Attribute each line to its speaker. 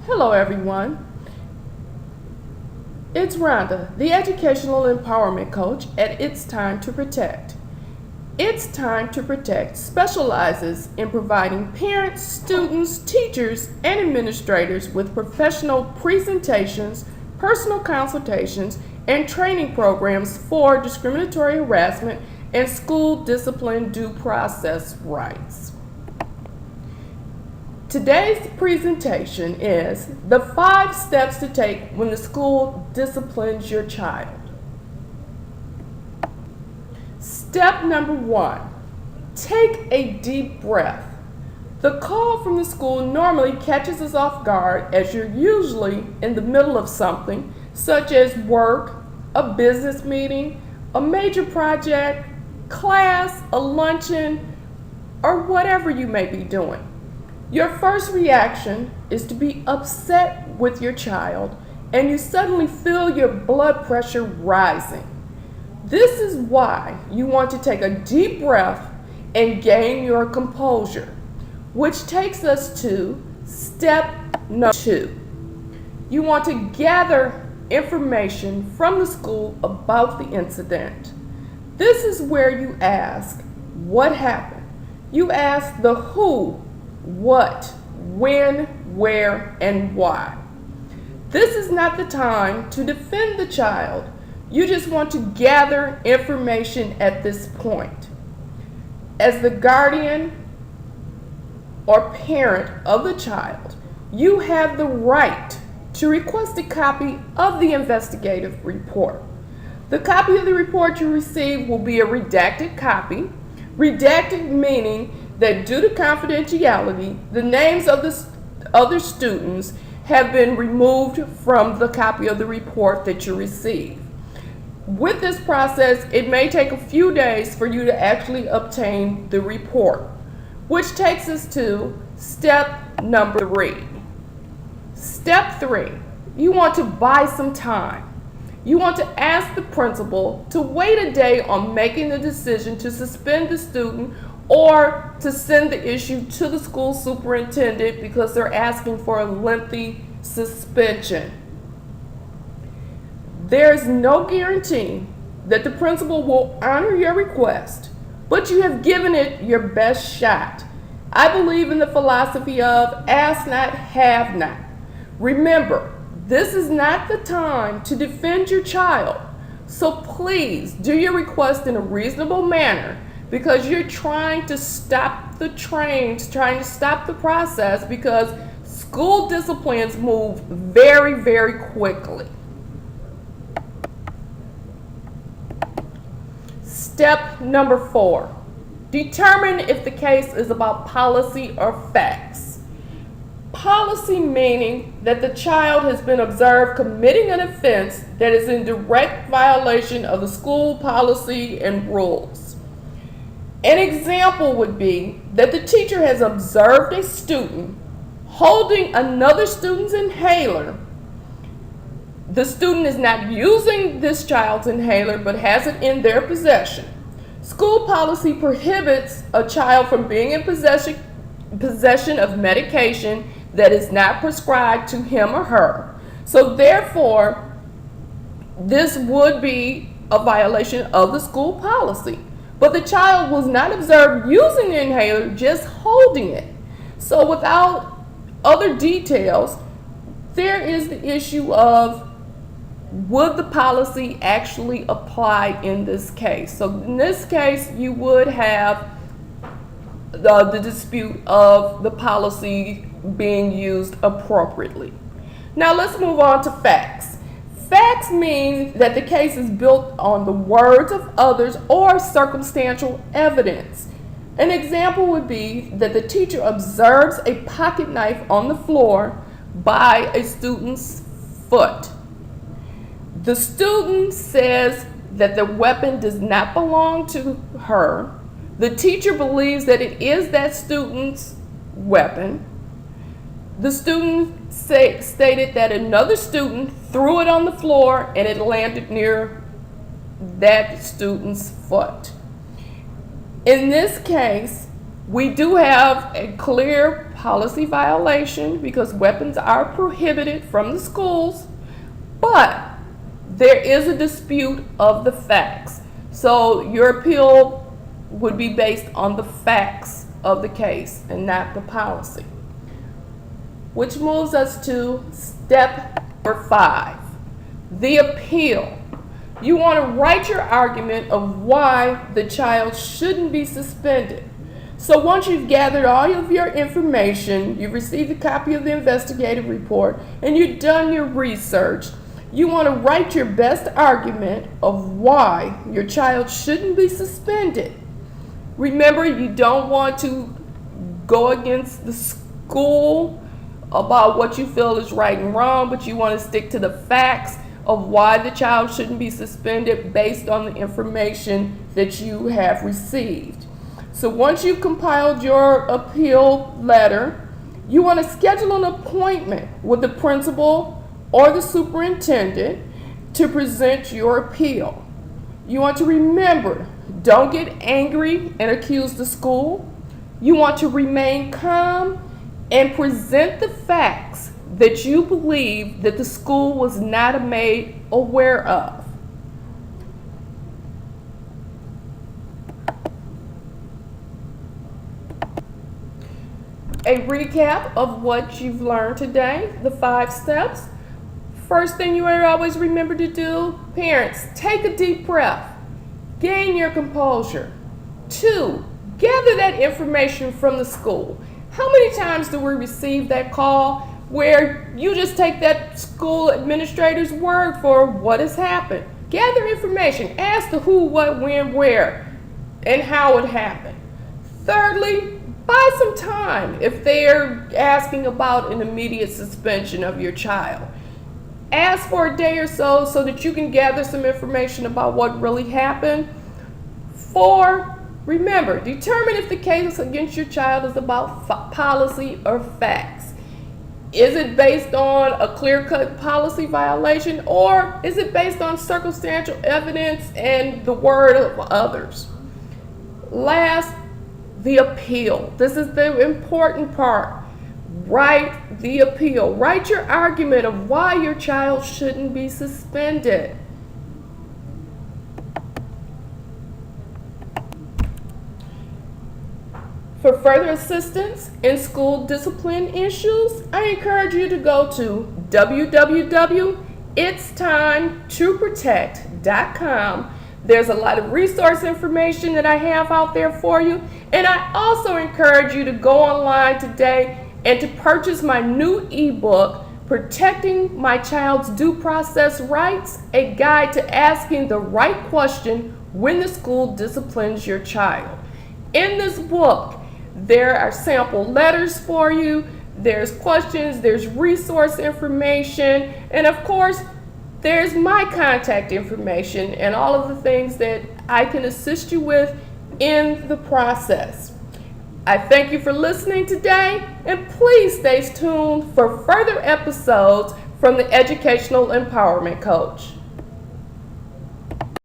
Speaker 1: Hello everyone, it's Rhonda, the Educational Empowerment Coach at It's Time to Protect. It's Time to Protect specializes in providing parents, students, teachers, and administrators with professional presentations, personal consultations, and training programs for discriminatory harassment and school discipline due process rights. Today's presentation is the 5 steps to take when the school disciplines your child. Step number 1, take a deep breath. The call from the school normally catches us off guard as you're usually in the middle of something, such as work, a business meeting, a major project, class, a luncheon, or whatever you may be doing. Your first reaction is to be upset with your child, and you suddenly feel your blood pressure rising. This is why you want to take a deep breath and gain your composure, which takes us to step number 2. You want to gather information from the school about the incident. This is where you ask, what happened? You ask the who, what, when, where, and why. This is not the time to defend the child. You just want to gather information at this point. As the guardian or parent of the child, you have the right to request a copy of the investigative report. The copy of the report you receive will be a redacted copy. Redacted meaning that due to confidentiality, the names of the other students have been removed from the copy of the report that you receive. With this process, it may take a few days for you to actually obtain the report, which takes us to step number 3. Step 3, you want to buy some time. You want to ask the principal to wait a day on making the decision to suspend the student or to send the issue to the school superintendent because they're asking for a lengthy suspension. There's no guarantee that the principal will honor your request, but you have given it your best shot. I believe in the philosophy of ask not, have not. Remember, this is not the time to defend your child, so please do your request in a reasonable manner, because you're trying to stop the trains, trying to stop the process, because school disciplines move very, very quickly. Step number 4, determine if the case is about policy or facts. Policy meaning that the child has been observed committing an offense that is in direct violation of the school policy and rules. An example would be that the teacher has observed a student holding another student's inhaler. The student is not using this child's inhaler but has it in their possession. School policy prohibits a child from being in possession of medication that is not prescribed to him or her. So therefore, this would be a violation of the school policy. But the child was not observed using the inhaler, just holding it. So without other details, there is the issue of would the policy actually apply in this case? So in this case, you would have the dispute of the policy being used appropriately. Now let's move on to facts. Facts mean that the case is built on the words of others or circumstantial evidence. An example would be that the teacher observes a pocket knife on the floor by a student's foot. The student says that the weapon does not belong to her. The teacher believes that it is that student's weapon. The student stated that another student threw it on the floor and it landed near that student's foot. In this case, we do have a clear policy violation because weapons are prohibited from the schools, but there is a dispute of the facts. So your appeal would be based on the facts of the case and not the policy. Which moves us to step number 5, the appeal. You want to write your argument of why the child shouldn't be suspended. So once you've gathered all of your information, you've received a copy of the investigative report, and you've done your research, you want to write your best argument of why your child shouldn't be suspended. Remember, you don't want to go against the school about what you feel is right and wrong, but you want to stick to the facts of why the child shouldn't be suspended based on the information that you have received. So once you've compiled your appeal letter, you want to schedule an appointment with the principal or the superintendent to present your appeal. You want to remember, don't get angry and accuse the school. You want to remain calm and present the facts that you believe that the school was not made aware of. A recap of what you've learned today, the 5 steps. First thing you want to always remember to do, parents, take a deep breath. Gain your composure. 2, gather that information from the school. How many times do we receive that call where you just take that school administrator's word for what has happened? Gather information. Ask the who, what, when, where, and how it happened. Thirdly, buy some time if they're asking about an immediate suspension of your child. Ask for a day or so that you can gather some information about what really happened. 4, remember, determine if the case against your child is about policy or facts. Is it based on a clear-cut policy violation, or is it based on circumstantial evidence and the word of others? Last, the appeal. This is the important part. Write the appeal. Write your argument of why your child shouldn't be suspended. For further assistance in school discipline issues, I encourage you to go to www.itstimetопроtect.com. There's a lot of resource information that I have out there for you. And I also encourage you to go online today and to purchase my new ebook, Protecting My Child's Due Process Rights, a guide to asking the right question when the school disciplines your child. In this book, there are sample letters for you, there's questions, there's resource information, and of course, there's my contact information and all of the things that I can assist you with in the process. I thank you for listening today, and please stay tuned for further episodes from the Educational Empowerment Coach.